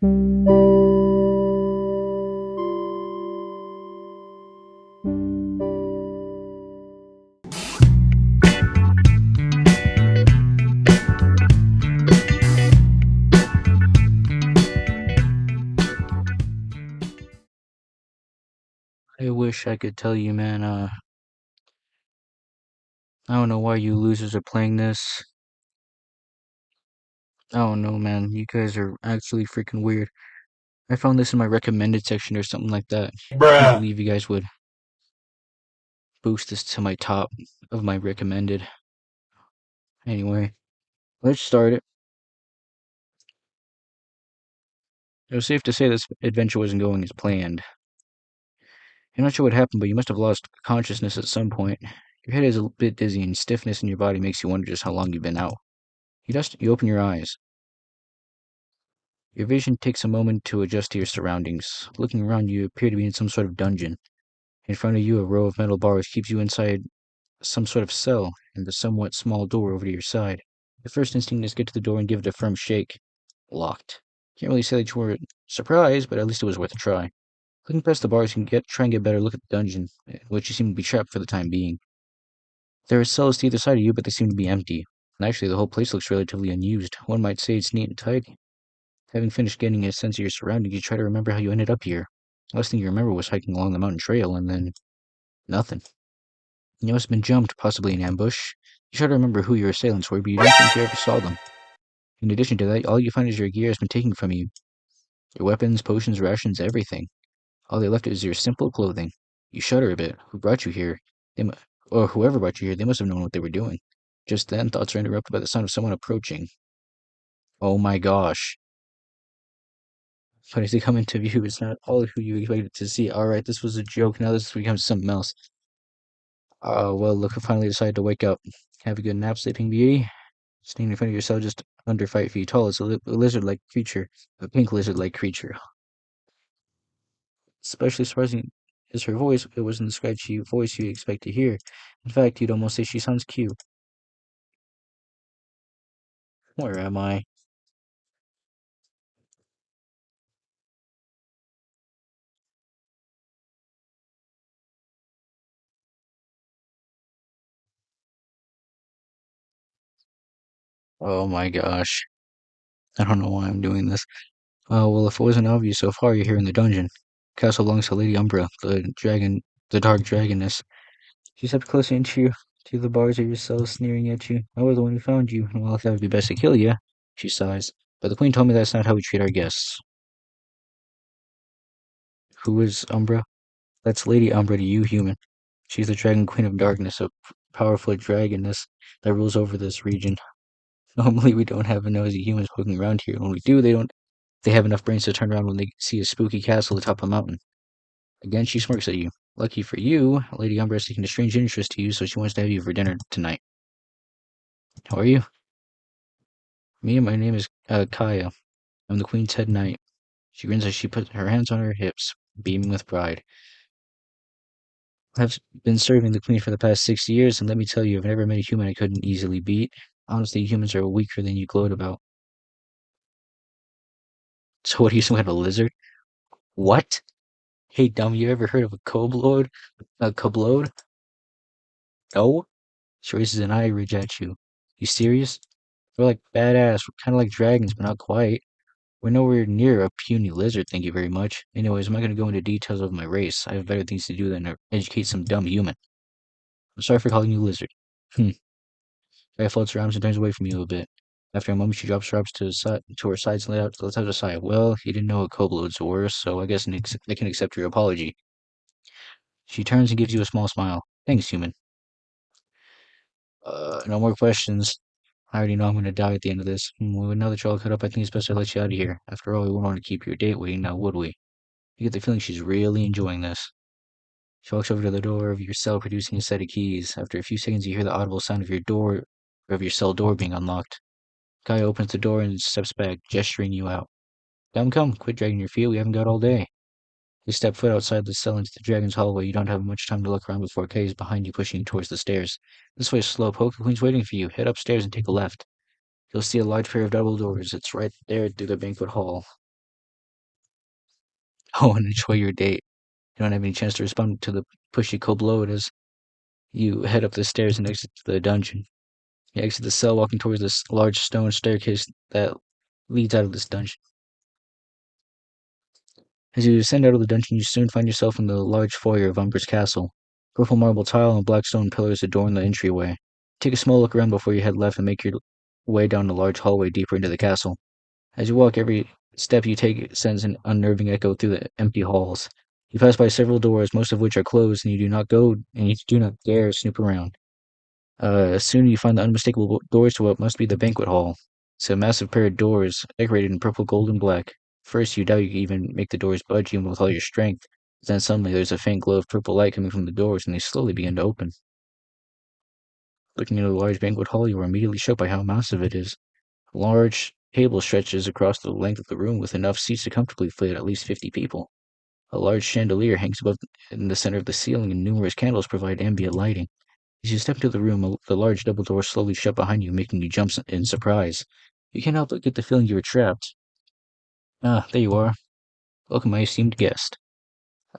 I wish I could tell you, man, I don't know why you losers are playing this. I don't know, man. You guys are actually freaking weird. I found this in my recommended section or something like that. Can't Bruh. believe you guys would boost this to my top of my recommended. Anyway, let's start it. It was safe to say this adventure wasn't going as planned. You're not sure what happened, but you must have lost consciousness at some point. Your head is a bit dizzy, and stiffness in your body makes you wonder just how long you've been out. You open your eyes. Your vision takes a moment to adjust to your surroundings. Looking around, you appear to be in some sort of dungeon. In front of you, a row of metal bars keeps you inside some sort of cell, and a somewhat small door over to your side. The first instinct is to get to the door and give it a firm shake. Locked. Can't really say that you were surprised, but at least it was worth a try. Looking past the bars, you can try and get a better look at the dungeon, in which you seem to be trapped for the time being. There are cells to either side of you, but they seem to be empty. And actually, the whole place looks relatively unused. One might say it's neat and tidy. Having finished getting a sense of your surroundings, you try to remember how you ended up here. The last thing you remember was hiking along the mountain trail, and then nothing. You must have been jumped, possibly in ambush. You try to remember who your assailants were, but you don't think you ever saw them. In addition to that, all you find is your gear has been taken from you. Your weapons, potions, rations, everything. All they left is your simple clothing. You shudder a bit. Who brought you here? They, or whoever brought you here, they must have known what they were doing. Just then, thoughts are interrupted by the sound of someone approaching. Oh my gosh. But as they come into view, it's not all who you expected to see. Alright, this was a joke, now this becomes something else. Well, look, I finally decided to wake up. Have a good nap, Sleeping Beauty. Standing in front of yourself just under 5 feet tall is a lizard-like creature. A pink lizard-like creature. Especially surprising is her voice. It wasn't the scratchy voice you'd expect to hear. In fact, you'd almost say she sounds cute. Where am I? Oh my gosh. I don't know why I'm doing this. Well, if it wasn't obvious so far, you're here in the dungeon. Castle belongs to Lady Umbra, the dark dragoness. She stepped closer to the bars of your cell, sneering at you. I was the one who found you, and well, if that would be best to kill you, she sighs. But the queen told me that's not how we treat our guests. Who is Umbra? That's Lady Umbra to you, human. She's the Dragon Queen of Darkness, a powerful dragoness that rules over this region. Normally, we don't have nosy humans poking around here. When we do, they have enough brains to turn around when they see a spooky castle atop a mountain. Again, she smirks at you. Lucky for you, Lady Umbra is taking a strange interest to you, so she wants to have you for dinner tonight. How are you? My name is Kaya. I'm the Queen's head knight. She grins as she puts her hands on her hips, beaming with pride. I've been serving the Queen for the past 6 years, and let me tell you, I've never met a human I couldn't easily beat. Honestly, humans are weaker than you gloat about. So what are you, some kind of lizard? What? Hey, dumb, you ever heard of a kobold? A kobold? No? She raises an eye ridge at you. You serious? We're like badass. We're kind of like dragons, but not quite. We're nowhere near a puny lizard, thank you very much. Anyways, I'm not going to go into details of my race. I have better things to do than to educate some dumb human. I'm sorry for calling you lizard. Kaya floats her arms and turns away from you a bit. After a moment, she drops her arms to her sides and lets out a sigh. Well, you didn't know what kobolds were, so I guess I can accept your apology. She turns and gives you a small smile. Thanks, human. No more questions. I already know I'm going to die at the end of this. Well, now that you're all caught up, I think it's best I let you out of here. After all, we wouldn't want to keep your date waiting now, would we? You get the feeling she's really enjoying this. She walks over to the door of your cell, producing a set of keys. After a few seconds, you hear the audible sound of your cell door being unlocked. Kaya opens the door and steps back, gesturing you out. Come, quit dragging your feet, we haven't got all day. You step foot outside the cell into the dragon's hallway. You don't have much time to look around before Kay is behind you, pushing you towards the stairs. This way, Slowpoke. The Queen's waiting for you. Head upstairs and take a left. You'll see a large pair of double doors. It's right there through the banquet hall. Oh, and enjoy your date. You don't have any chance to respond to the pushy Koblode as you head up the stairs and exit the dungeon. You exit the cell, walking towards this large stone staircase that leads out of this dungeon. As you descend out of the dungeon, you soon find yourself in the large foyer of Umbra's castle. Purple marble tile and black stone pillars adorn the entryway. Take a small look around before you head left and make your way down the large hallway deeper into the castle. As you walk, every step you take sends an unnerving echo through the empty halls. You pass by several doors, most of which are closed, and you do not dare snoop around. Soon you find the unmistakable doors to what must be the banquet hall. It's a massive pair of doors, decorated in purple, gold, and black. First, you doubt you can even make the doors budge even with all your strength. Then suddenly there's a faint glow of purple light coming from the doors, and they slowly begin to open. Looking into the large banquet hall, you are immediately shocked by how massive it is. A large table stretches across the length of the room with enough seats to comfortably fit at least 50 people. A large chandelier hangs above in the center of the ceiling, and numerous candles provide ambient lighting. As you step into the room, the large double door slowly shut behind you, making you jump in surprise. You can't help but get the feeling you were trapped. Ah, there you are. Welcome, my esteemed guest.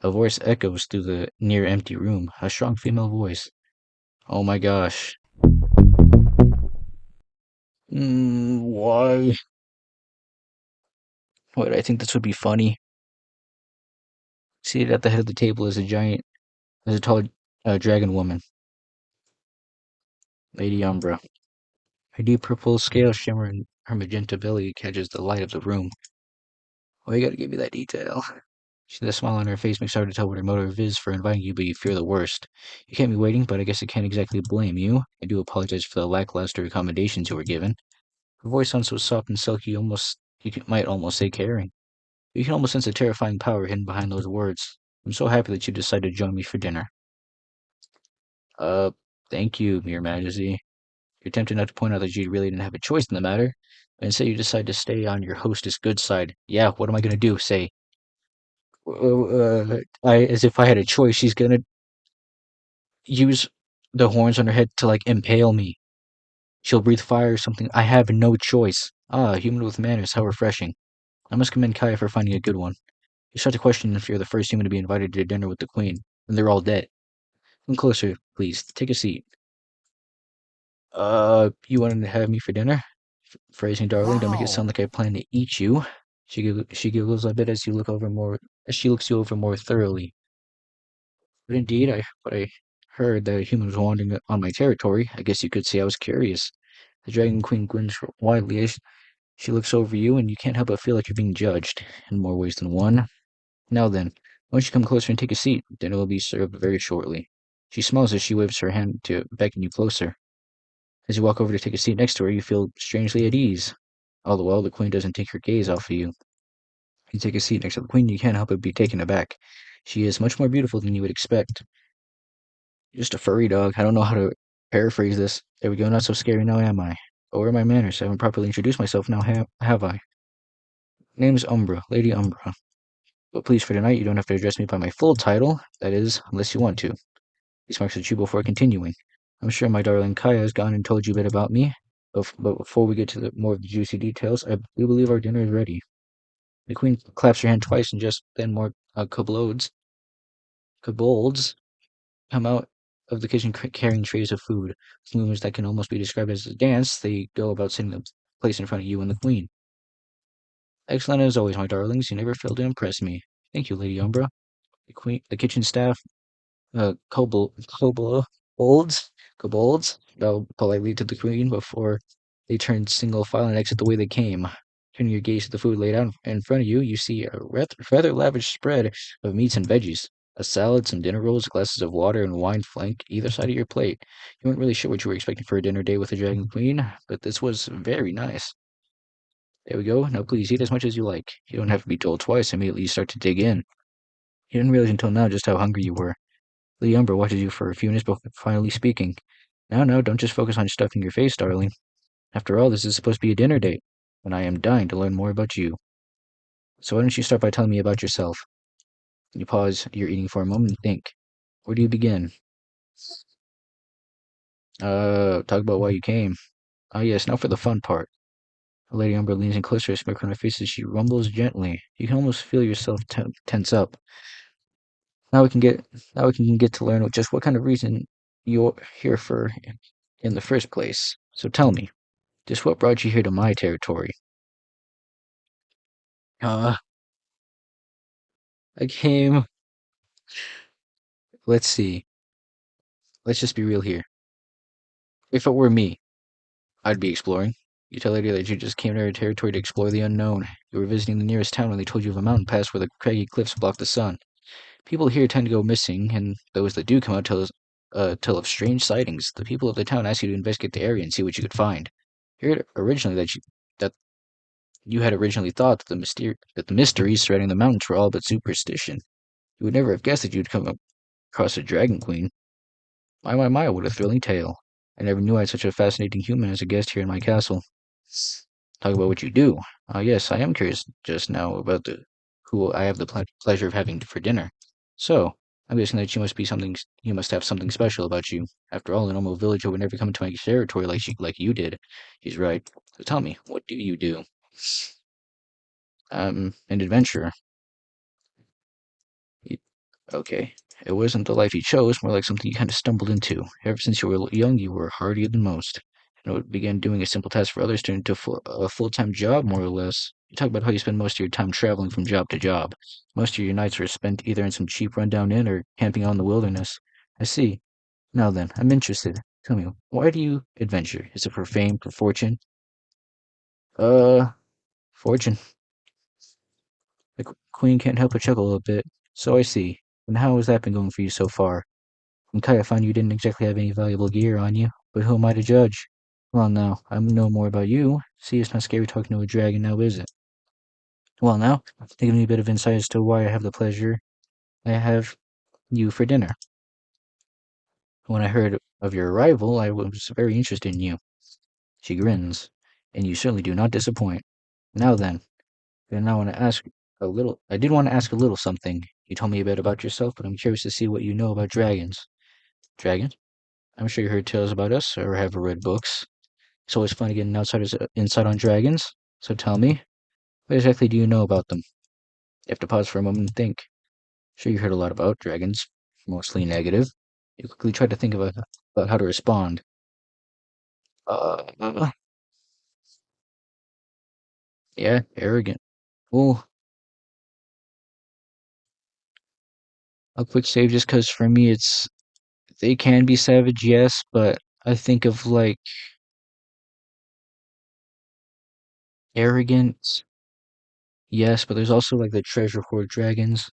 A voice echoes through the near empty room, a strong female voice. Oh my gosh. Why? Why did I think this would be funny? Seated at the head of the table is a tall dragon woman, Lady Umbra. Her deep purple scales shimmer and her magenta belly catches the light of the room. Why you gotta give me that detail? The smile on her face makes it hard to tell what her motive is for inviting you, but you fear the worst. You can't be waiting, but I guess I can't exactly blame you. I do apologize for the lackluster accommodations you were given. Her voice sounds so soft and silky, might almost say caring. You can almost sense a terrifying power hidden behind those words. I'm so happy that you decided to join me for dinner. Uh, thank you, Your Majesty. You're tempted not to point out that you really didn't have a choice in the matter, but instead you decide to stay on your hostess' good side. Yeah, what am I gonna do? Say, as if I had a choice, she's gonna use the horns on her head to like impale me. She'll breathe fire or something. I have no choice. Ah, a human with manners, how refreshing. I must commend Kaya for finding a good one. You start to question if you're the first human to be invited to dinner with the queen, and they're all dead. Come closer, please. Take a seat. You wanted to have me for dinner? Phrasing, darling, don't make it sound like I plan to eat you. She giggles a bit as as she looks you over more thoroughly. But indeed, but I heard that a human was wandering on my territory. I guess you could say I was curious. The Dragon Queen grins widely as she looks over you, and you can't help but feel like you're being judged, in more ways than one. Now then, why don't you come closer and take a seat? Dinner will be served very shortly. She smiles as she waves her hand to beckon you closer. As you walk over to take a seat next to her, you feel strangely at ease. All the while, the queen doesn't take her gaze off of you. You take a seat next to the queen, you can't help but be taken aback. She is much more beautiful than you would expect. Just a furry dog. I don't know how to paraphrase this. There we go. Not so scary now, am I? Oh, where are my manners? I haven't properly introduced myself now, have I? Name's Umbra, Lady Umbra. But please, for tonight, you don't have to address me by my full title. That is, unless you want to. He smirks at you before continuing. I'm sure my darling Kaya has gone and told you a bit about me. But before we get to more of the juicy details, I do believe our dinner is ready. The queen claps her hand twice, and just then more kobolds come out of the kitchen carrying trays of food. With movements that can almost be described as a dance, they go about setting the place in front of you and the queen. Excellent as always, my darlings. You never fail to impress me. Thank you, Lady Umbra. The kitchen staff, kobolds, bow politely to the queen before they turn single file and exit the way they came. Turning your gaze to the food laid out in front of you, you see a rather lavish spread of meats and veggies. A salad, some dinner rolls, glasses of water, and wine flank either side of your plate. You weren't really sure what you were expecting for a dinner date with the Dragon Queen, but this was very nice. There we go. Now please eat as much as you like. You don't have to be told twice. Immediately you start to dig in. You didn't realize until now just how hungry you were. The Umbra watches you for a few minutes before finally speaking. Now, don't just focus on stuffing your face, darling. After all, this is supposed to be a dinner date, and I am dying to learn more about you. So why don't you start by telling me about yourself? You pause your eating for a moment and think. Where do you begin? Talk about why you came. Ah, yes, now for the fun part. Lady Umber leans in closer, a smirk on her face as she rumbles gently. You can almost feel yourself tense up. Now we can get now we can get to learn just what kind of reason you're here for in the first place. So tell me, just what brought you here to my territory? Uh, I came. Let's see. Let's just be real here. If it were me, I'd be exploring. You tell Lydia that you just came to our territory to explore the unknown. You were visiting the nearest town when they told you of a mountain pass where the craggy cliffs block the sun. People here tend to go missing, and those that do come out tell of strange sightings. The people of the town ask you to investigate the area and see what you could find. You heard originally that you had originally thought that the mysteries surrounding the mountains were all but superstition. You would never have guessed that you'd come across a dragon queen. My, what a thrilling tale. I never knew I had such a fascinating human as a guest here in my castle. Talk about what you do. Yes, I am curious just now about the who I have the pleasure of having for dinner. So, I'm guessing that you must have something special about you. After all, a normal villager would never come into my territory like you did. She's right. So tell me, what do you do? I'm an adventurer. Y- Okay. It wasn't the life you chose, more like something you kind of stumbled into. Ever since you were young, you were hardier than most. And what began doing a simple task for others turned into a full-time job, more or less. You talk about how you spend most of your time traveling from job to job. Most of your nights are spent either in some cheap rundown inn or camping out in the wilderness. I see. Now then, I'm interested. Tell me, why do you adventure? Is it for fame, for fortune? Uh, Fortune. The queen can't help but chuckle a bit. So I see. And how has that been going for you so far? And Kaya found you didn't exactly have any valuable gear on you, but who am I to judge? Well, now, I know more about you. See, it's not scary talking to a dragon now, is it? Well, now, give me a bit of insight as to why I have the pleasure I have you for dinner. When I heard of your arrival, I was very interested in you. She grins, and you certainly do not disappoint. Now then I want to ask I did want to ask a little something. You told me a bit about yourself, but I'm curious to see what you know about dragons. Dragons? I'm sure you heard tales about us, or have read books. It's always fun to get an outsider's insight on dragons. So tell me, what exactly do you know about them? You have to pause for a moment and think. Sure, you heard a lot about dragons, mostly negative. You quickly try to think about how to respond. Uh, yeah, arrogant. Well, a quick save just because for me they can be savage, yes, but I think of like arrogant, yes, but there's also like the treasure hoard dragons.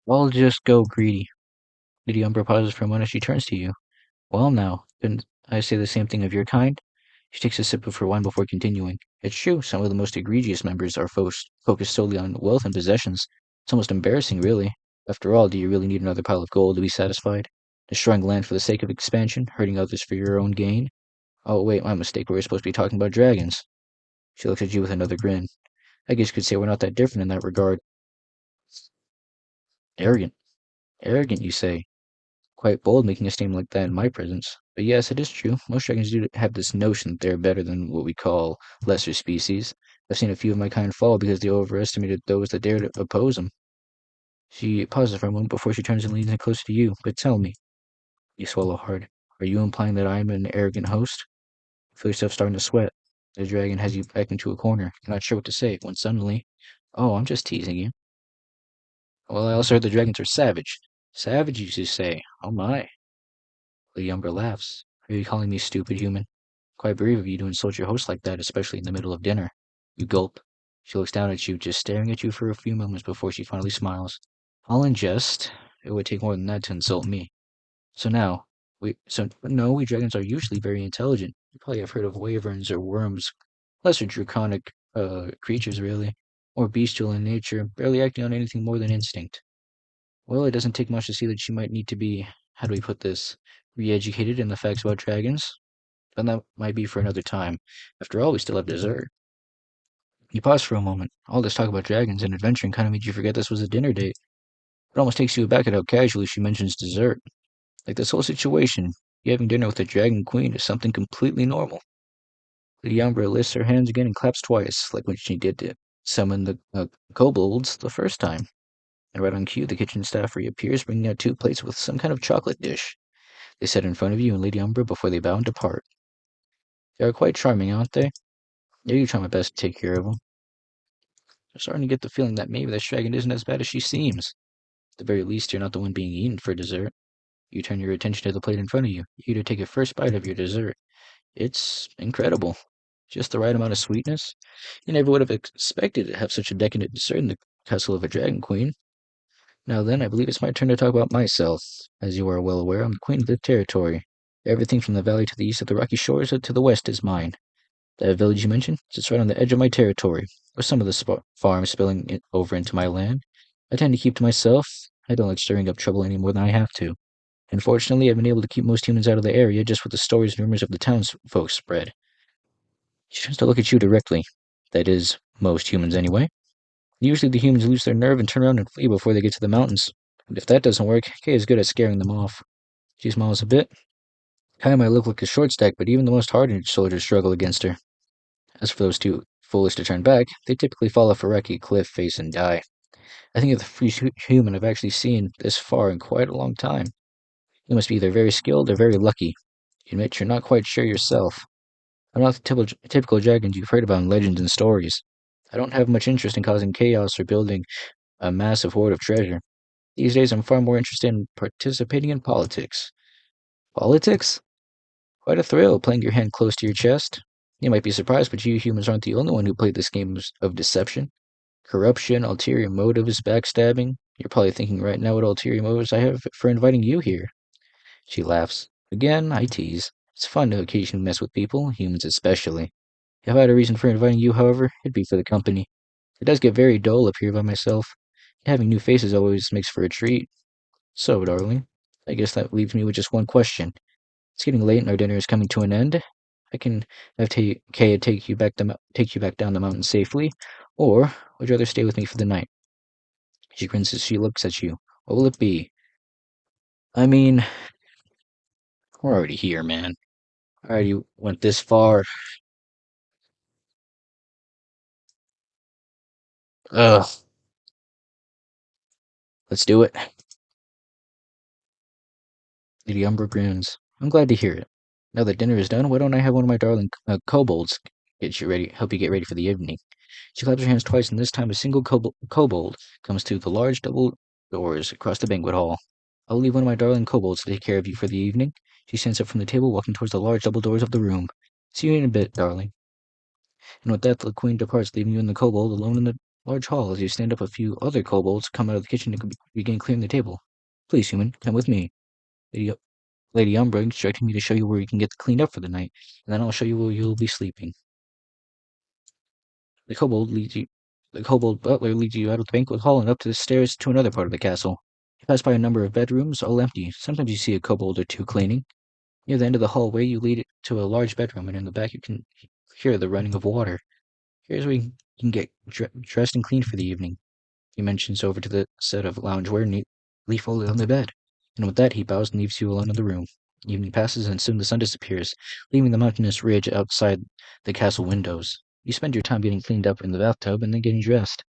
I'll just go greedy. Lady Umbra pauses for a moment as she turns to you. Well, now, couldn't I say the same thing of your kind? She takes a sip of her wine before continuing. It's true, some of the most egregious members are focused solely on wealth and possessions. It's almost embarrassing, really. After all, do you really need another pile of gold to be satisfied? Destroying land for the sake of expansion, hurting others for your own gain? Oh, wait, my mistake. We were supposed to be talking about dragons. She looks at you with another grin. I guess you could say we're not that different in that regard. Arrogant. Arrogant, you say? Quite bold making a statement like that in my presence. But yes, it is true. Most dragons do have this notion that they're better than what we call lesser species. I've seen a few of my kind fall because they overestimated those that dared to oppose them. She pauses for a moment before she turns and leans in closer to you. But tell me, you swallow hard. Are you implying that I'm an arrogant host? Feel yourself starting to sweat. The dragon has you backed into a corner. You're not sure what to say when suddenly, oh, I'm just teasing you. Well, I also heard the dragons are savage. Savage, you say? Oh my. The Umber laughs. Are you calling me stupid, human? Quite brave of you to insult your host like that, especially in the middle of dinner. You gulp. She looks down at you, just staring at you for a few moments before she finally smiles. All in jest. It would take more than that to insult me. We dragons are usually very intelligent. You probably have heard of wyverns or worms, lesser draconic creatures, really, or bestial in nature, barely acting on anything more than instinct. Well, it doesn't take much to see that you might need to be, how do we put this, re-educated in the facts about dragons. But that might be for another time. After all, we still have dessert. You pause for a moment. All this talk about dragons and adventuring kind of made you forget this was a dinner date. It almost takes you aback at how casually she mentions dessert. Like this whole situation, you having dinner with a dragon queen is something completely normal. Lady Umbra lifts her hands again and claps twice, like when she did to summon the kobolds the first time. And right on cue, the kitchen staff reappears, bringing out two plates with some kind of chocolate dish. They set in front of you and Lady Umbra before they bow and depart. They are quite charming, aren't they? Yeah, you try my best to take care of them. I'm starting to get the feeling that maybe that dragon isn't as bad as she seems. At the very least, you're not the one being eaten for dessert. You turn your attention to the plate in front of you. You to take a first bite of your dessert. It's incredible. Just the right amount of sweetness. You never would have expected to have such a decadent dessert in the castle of a dragon queen. Now then, I believe it's my turn to talk about myself. As you are well aware, I'm the queen of the territory. Everything from the valley to the east of the rocky shores to the west is mine. That village you mentioned sits right on the edge of my territory, with some of the farms spilling over into my land. I tend to keep to myself. I don't like stirring up trouble any more than I have to. Unfortunately, I've been able to keep most humans out of the area just with the stories and rumors of the townsfolk spread. She tries to look at you directly. That is, most humans anyway. Usually the humans lose their nerve and turn around and flee before they get to the mountains. And if that doesn't work, Kay is good at scaring them off. She smiles a bit. Kay might look like a short stack, but even the most hardened soldiers struggle against her. As for those too foolish to turn back, they typically fall off a rocky cliff face and die. I think you're the first human I've actually seen this far in quite a long time. You must be either very skilled or very lucky. You admit you're not quite sure yourself. I'm not the typical dragons you've heard about in legends and stories. I don't have much interest in causing chaos or building a massive hoard of treasure. These days, I'm far more interested in participating in politics. Politics? Quite a thrill, playing your hand close to your chest. You might be surprised, but you humans aren't the only one who played this game of deception. Corruption, ulterior motives, backstabbing. You're probably thinking right now what ulterior motives I have for inviting you here. She laughs. Again, I tease. It's fun to occasionally mess with people, humans especially. If I had a reason for inviting you, however, it'd be for the company. It does get very dull up here by myself. Having new faces always makes for a treat. So, darling, I guess that leaves me with just one question. It's getting late and our dinner is coming to an end. I can have Kaya take you back down the mountain safely, or would you rather stay with me for the night? She grins as she looks at you. What will it be? I mean, we're already here, man. I already went this far. Ugh, let's do it. Lady Umbra grins. I'm glad to hear it. Now that dinner is done, why don't I have one of my darling kobolds help you get ready for the evening? She claps her hands twice, and this time a single kobold comes through the large double doors across the banquet hall. I'll leave one of my darling kobolds to take care of you for the evening. She stands up from the table, walking towards the large double doors of the room. See you in a bit, darling. And with that, the queen departs, leaving you and the kobold alone in the large hall. As you stand up, a few other kobolds come out of the kitchen and begin clearing the table. Please, human, come with me. Lady, Lady Umbra instructing me to show you where you can get cleaned up for the night, and then I'll show you where you'll be sleeping. The kobold leads you. The kobold butler leads you out of the banquet hall and up to the stairs to another part of the castle. You pass by a number of bedrooms, all empty. Sometimes you see a kobold or two cleaning. Near the end of the hallway, you lead it to a large bedroom, and in the back you can hear the running of water. Here's where you can get dressed and cleaned for the evening. He mentions over to the set of loungewear neatly folded on the bed. And with that, he bows and leaves you alone in the room. Evening passes, and soon the sun disappears, leaving the mountainous ridge outside the castle windows. You spend your time getting cleaned up in the bathtub and then getting dressed.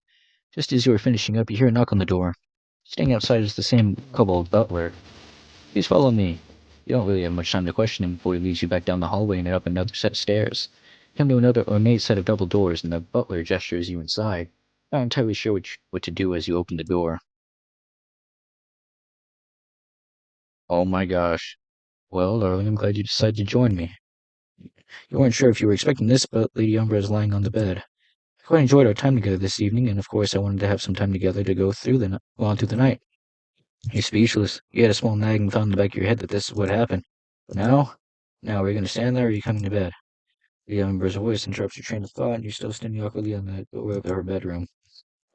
Just as you are finishing up, you hear a knock on the door. Staying outside is the same kobold butler. Please follow me. You don't really have much time to question him before he leads you back down the hallway and up another set of stairs. You come to another ornate set of double doors, and the butler gestures you inside. Not entirely sure what to do as you open the door. Oh my gosh. Well, darling, I'm glad you decided to join me. You weren't sure if you were expecting this, but Lady Umbra is lying on the bed. I quite enjoyed our time together this evening, and of course I wanted to have some time together to go on through the night. You're speechless. You had a small nagging thought in the back of your head that this is what happened. But now, are you going to stand there or are you coming to bed? The Umbra's voice interrupts your train of thought, and you're still standing awkwardly on the door of her bedroom.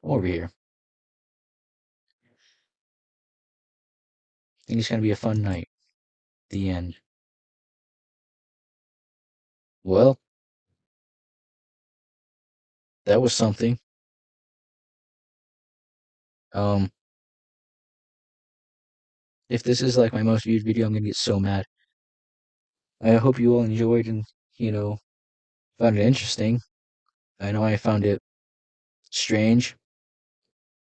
Come over here. I think it's going to be a fun night. The end. Well, that was something. Um, if this is like my most viewed video, I'm going to get so mad. I hope you all enjoyed and, you know, Found it interesting. I know I found it strange.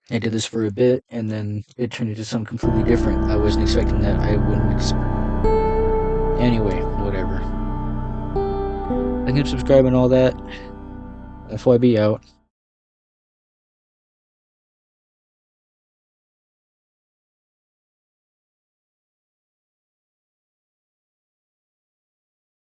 I did this for a bit, and then it turned into something completely different. I wasn't expecting that. I wouldn't. Anyway, whatever. Like and subscribe and all that. FYB out.